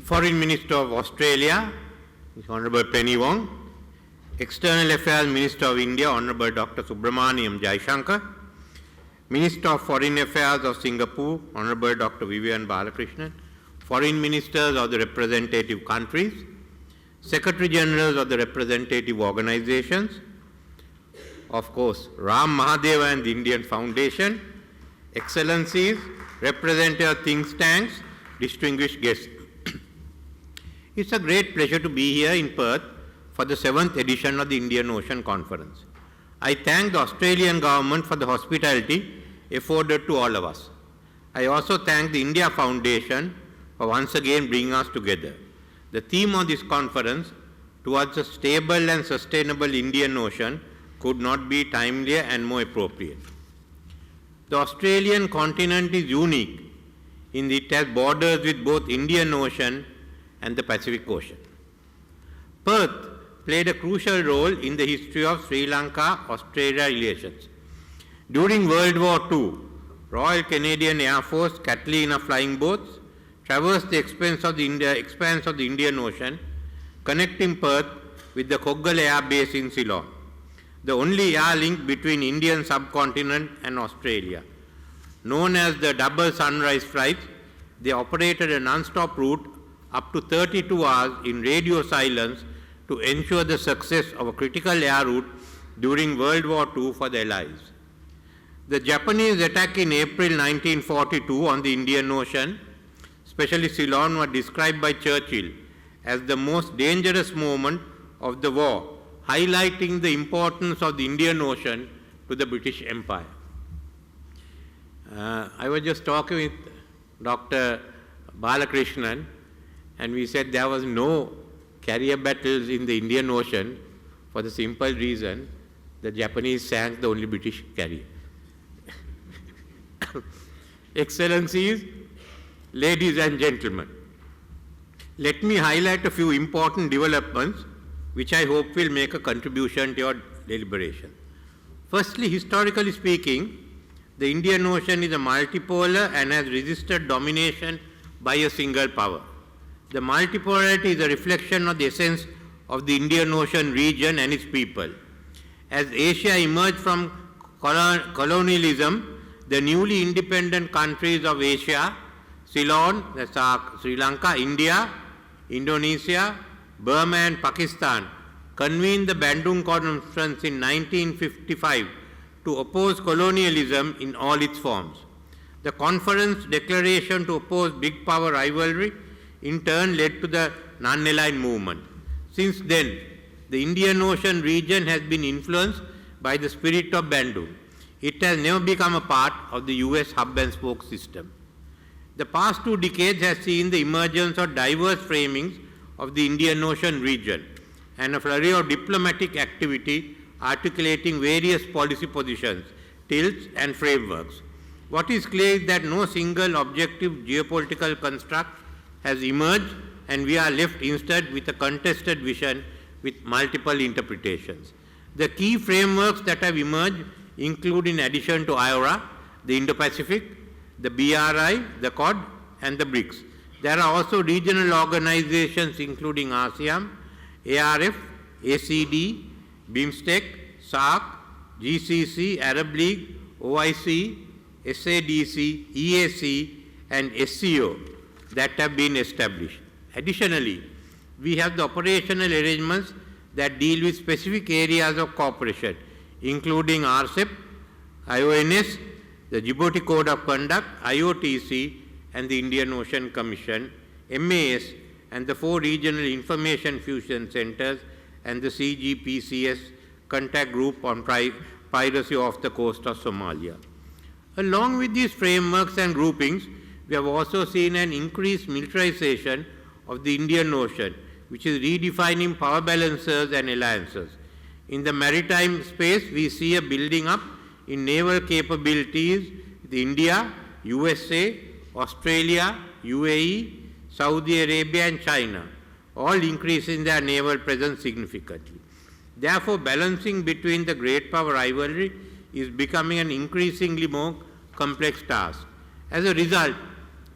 Foreign Minister of Australia, Honorable Penny Wong, External Affairs Minister of India, Honorable Dr. Subramaniam Jaishankar, Minister of Foreign Affairs of Singapore, Honorable Dr. Vivian Balakrishnan, Foreign Ministers of the representative countries, Secretary Generals of the representative organizations, of course, Ram Mahadeva and the Indian Foundation, Excellencies, representative think tanks, distinguished guests. It's a great pleasure to be here in Perth for the 7th edition of the Indian Ocean Conference. I thank the Australian government for the hospitality afforded to all of us. I also thank the India Foundation for once again bringing us together. The theme of this conference, towards a stable and sustainable Indian Ocean, could not be timelier and more appropriate. The Australian continent is unique in that it has borders with both Indian Ocean and the Pacific Ocean. Perth played a crucial role in the history of Sri Lanka-Australia relations. During World War II, Royal Canadian Air Force Catalina flying boats traversed the expanse of the Indian Ocean, connecting Perth with the Koggala Air Base in Ceylon, the only air link between Indian subcontinent and Australia. Known as the double sunrise flights, they operated a non-stop route up to 32 hours in radio silence to ensure the success of a critical air route during World War II for the Allies. The Japanese attack in April 1942 on the Indian Ocean, especially Ceylon, were described by Churchill as the most dangerous moment of the war, highlighting the importance of the Indian Ocean to the British Empire. I was just talking with Dr. Balakrishnan, and we said there was no carrier battles in the Indian Ocean for the simple reason the Japanese sank the only British carrier. Excellencies, ladies and gentlemen, let me highlight a few important developments which I hope will make a contribution to your deliberation. Firstly, historically speaking, the Indian Ocean is a multipolar and has resisted domination by a single power. The multipolarity is a reflection of the essence of the Indian Ocean region and its people. As Asia emerged from colonialism, the newly independent countries of Asia, Ceylon, Sri Lanka, India, Indonesia, Burma and Pakistan, convened the Bandung Conference in 1955 to oppose colonialism in all its forms. The conference declaration to oppose big power rivalry in turn led to the non-aligned movement. Since then, the Indian Ocean region has been influenced by the spirit of Bandung. It has never become a part of the US hub and spoke system. The past 2 decades has seen the emergence of diverse framings of the Indian Ocean region and a flurry of diplomatic activity articulating various policy positions, tilts and frameworks. What is clear is that no single objective geopolitical construct has emerged, and we are left instead with a contested vision with multiple interpretations. The key frameworks that have emerged include, in addition to IORA, the Indo-Pacific, the BRI, the Quad, and the BRICS. There are also regional organizations including ASEAN, ARF, ACD, BIMSTEC, SAARC, GCC, Arab League, OIC, SADC, EAC, and SCO that have been established. Additionally, we have the operational arrangements that deal with specific areas of cooperation, including RCEP, IONS, the Djibouti Code of Conduct, IOTC, and the Indian Ocean Commission, MAS, and the 4 regional information fusion centers, and the CGPCS contact group on piracy off the coast of Somalia. Along with these frameworks and groupings, we have also seen an increased militarization of the Indian Ocean, which is redefining power balances and alliances. In the maritime space, we see a building up in naval capabilities with India, USA, Australia, UAE, Saudi Arabia, and China, all increasing their naval presence significantly. Therefore, balancing between the great power rivalry is becoming an increasingly more complex task. As a result,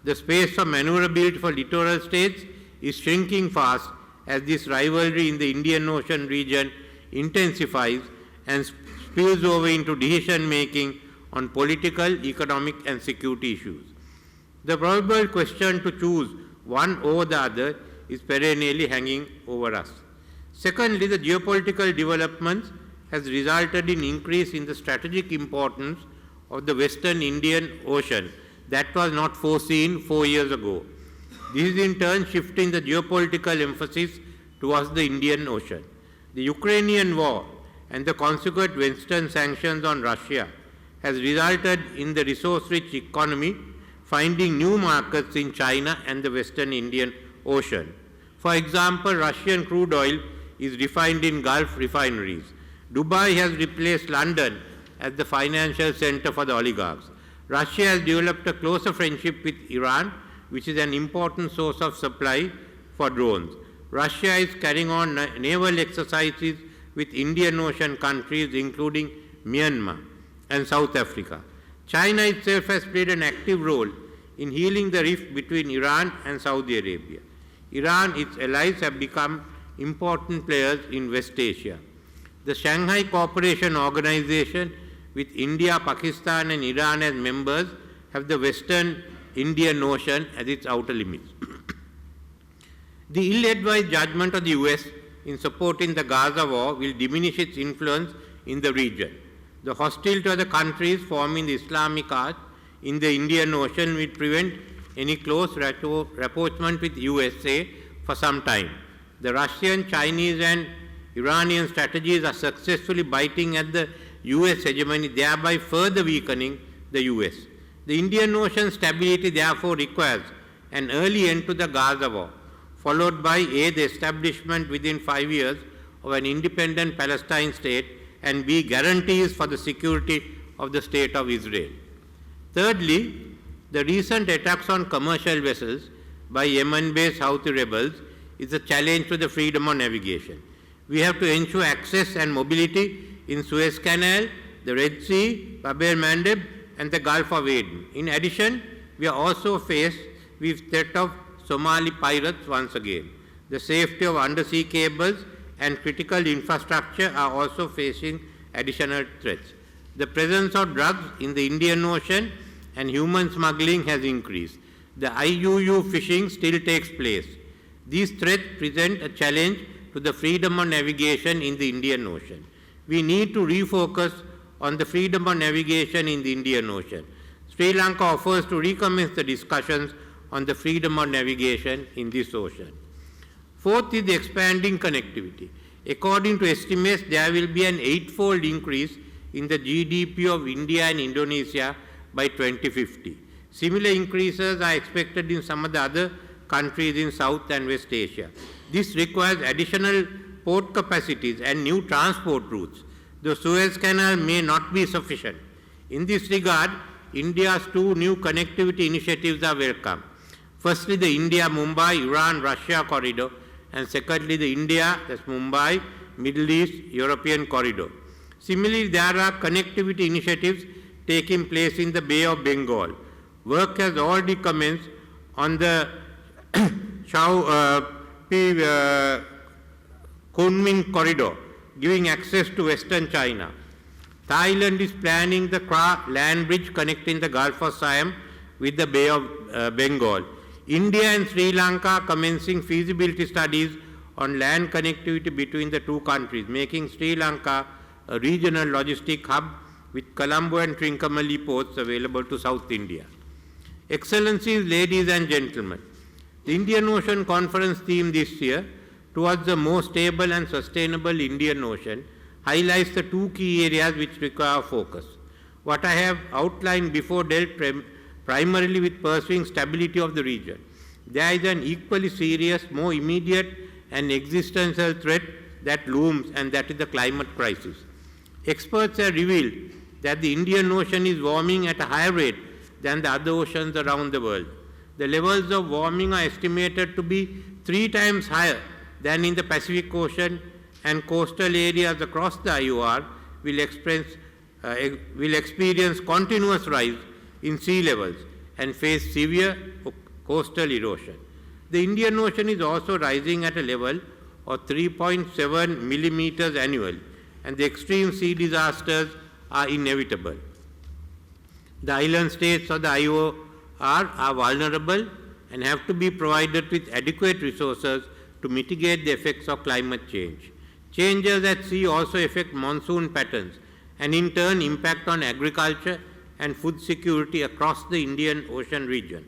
the space for maneuverability for littoral states is shrinking fast as this rivalry in the Indian Ocean region intensifies and spills over into decision-making on political, economic and security issues. The probable question to choose one over the other is perennially hanging over us. Secondly, the geopolitical developments has resulted in increase in the strategic importance of the Western Indian Ocean that was not foreseen 4 years ago. This is in turn shifting the geopolitical emphasis towards the Indian Ocean. The Ukrainian war and the consequent Western sanctions on Russia has resulted in the resource-rich economy finding new markets in China and the Western Indian Ocean. For example, Russian crude oil is refined in Gulf refineries. Dubai has replaced London as the financial center for the oligarchs. Russia has developed a closer friendship with Iran, which is an important source of supply for drones. Russia is carrying on naval exercises with Indian Ocean countries, including Myanmar and South Africa. China itself has played an active role in healing the rift between Iran and Saudi Arabia. Iran, its allies, have become important players in West Asia. The Shanghai Cooperation Organization, with India, Pakistan and Iran as members, have the Western Indian Ocean as its outer limits. The ill-advised judgment of the US in supporting the Gaza war will diminish its influence in the region. The hostility of the countries forming the Islamic Arc in the Indian Ocean will prevent any close rapprochement with USA for some time. The Russian, Chinese and Iranian strategies are successfully biting at the US hegemony, thereby further weakening the US. The Indian Ocean stability therefore requires an early end to the Gaza war, followed by A, the establishment within 5 years of an independent Palestine state, and B, guarantees for the security of the State of Israel. Thirdly, the recent attacks on commercial vessels by Yemen-based Houthi rebels is a challenge to the freedom of navigation. We have to ensure access and mobility in Suez Canal, the Red Sea, Bab el-Mandeb and the Gulf of Aden. In addition, we are also faced with threat of Somali pirates once again. The safety of undersea cables and critical infrastructure are also facing additional threats. The presence of drugs in the Indian Ocean and human smuggling has increased. The IUU fishing still takes place. These threats present a challenge to the freedom of navigation in the Indian Ocean. We need to refocus on the freedom of navigation in the Indian Ocean. Sri Lanka offers to recommence the discussions on the freedom of navigation in this ocean. Fourth is the expanding connectivity. According to estimates, there will be an 8-fold increase in the GDP of India and Indonesia by 2050. Similar increases are expected in some of the other countries in South and West Asia. This requires additional port capacities and new transport routes. The Suez Canal may not be sufficient. In this regard, India's 2 new connectivity initiatives are welcome. Firstly, the India-Mumbai, Iran-Russia corridor, and secondly, the India, that's Mumbai, Middle East, European corridor. Similarly, there are connectivity initiatives taking place in the Bay of Bengal. Work has already commenced on the Kunming corridor, giving access to Western China. Thailand is planning the Kra land bridge connecting the Gulf of Siam with the Bay of Bengal. India and Sri Lanka are commencing feasibility studies on land connectivity between the 2 countries, making Sri Lanka a regional logistic hub with Colombo and Trincomalee ports available to South India. Excellencies, ladies and gentlemen, the Indian Ocean Conference theme this year, towards a more stable and sustainable Indian Ocean, highlights the 2 key areas which require focus. What I have outlined before dealt primarily with pursuing stability of the region. There is an equally serious, more immediate and existential threat that looms, and that is the climate crisis. Experts have revealed that the Indian Ocean is warming at a higher rate than the other oceans around the world. The levels of warming are estimated to be 3 times higher than in the Pacific Ocean, and coastal areas across the IOR will experience continuous rise in sea levels and face severe coastal erosion. The Indian Ocean is also rising at a level of 3.7 millimeters annually, and the extreme sea disasters are inevitable. The island states of the IOR are vulnerable and have to be provided with adequate resources to mitigate the effects of climate change. Changes at sea also affect monsoon patterns and in turn impact on agriculture and food security across the Indian Ocean region.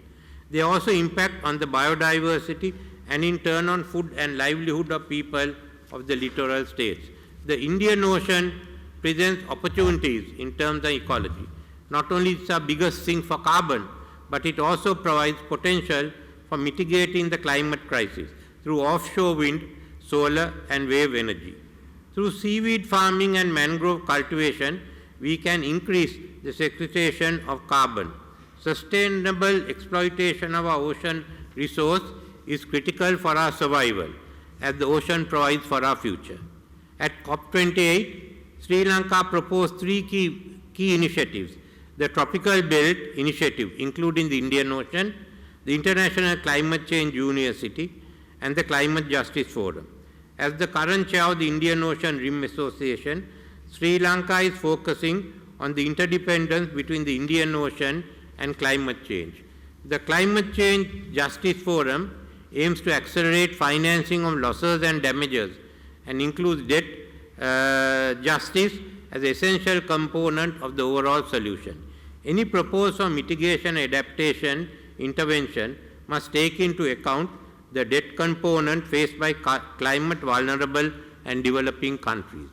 They also impact on the biodiversity and in turn on food and livelihood of people of the littoral states. The Indian Ocean presents opportunities in terms of ecology. Not only is it our biggest sink for carbon, but it also provides potential for mitigating the climate crisis through offshore wind, solar and wave energy. Through seaweed farming and mangrove cultivation, we can increase the sequestration of carbon. Sustainable exploitation of our ocean resource is critical for our survival, as the ocean provides for our future. At COP28, Sri Lanka proposed three key initiatives: the Tropical Belt Initiative, including the Indian Ocean, the International Climate Change University, and the Climate Justice Forum. As the current chair of the Indian Ocean Rim Association, Sri Lanka is focusing on the interdependence between the Indian Ocean and climate change. The Climate Change Justice Forum aims to accelerate financing of losses and damages and includes debt justice as an essential component of the overall solution. Any proposal of mitigation and adaptation intervention must take into account the debt component faced by climate vulnerable and developing countries.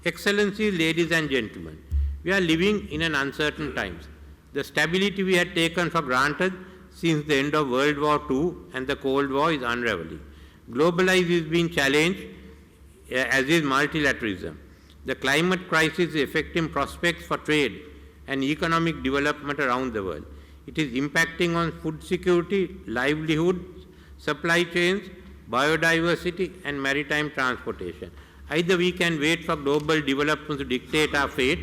Excellencies, ladies and gentlemen, we are living in an uncertain times. The stability we had taken for granted since the end of World War II and the Cold War is unraveling. Globalization is being challenged, as is multilateralism. The climate crisis is affecting prospects for trade and economic development around the world. It is impacting on food security, livelihood, supply chains, biodiversity, and maritime transportation. Either we can wait for global development to dictate our fate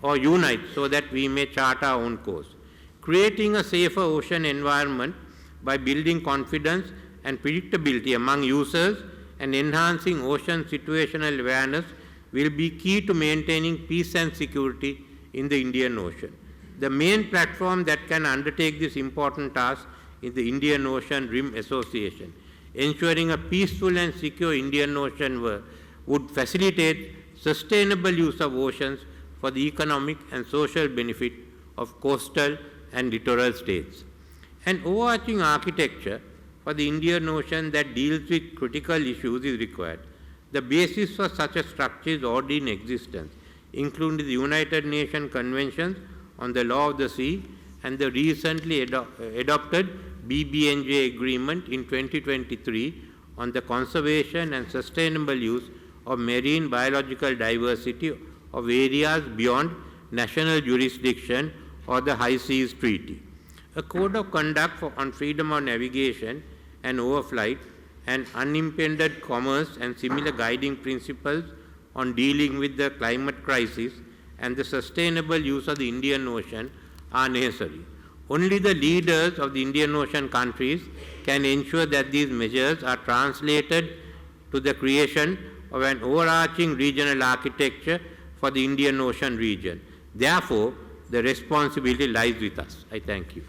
or unite so that we may chart our own course. Creating a safer ocean environment by building confidence and predictability among users and enhancing ocean situational awareness will be key to maintaining peace and security in the Indian Ocean. The main platform that can undertake this important task is the Indian Ocean Rim Association. Ensuring a peaceful and secure Indian Ocean would facilitate sustainable use of oceans for the economic and social benefit of coastal and littoral states. An overarching architecture for the Indian Ocean that deals with critical issues is required. The basis for such a structure is already in existence, including the United Nations Convention on the Law of the Sea and the recently adopted BBNJ agreement in 2023 on the conservation and sustainable use of marine biological diversity of areas beyond national jurisdiction or the High Seas Treaty. A code of conduct on freedom of navigation and overflight and unimpeded commerce and similar guiding principles on dealing with the climate crisis and the sustainable use of the Indian Ocean are necessary. Only the leaders of the Indian Ocean countries can ensure that these measures are translated to the creation of an overarching regional architecture for the Indian Ocean region. Therefore, the responsibility lies with us. I thank you.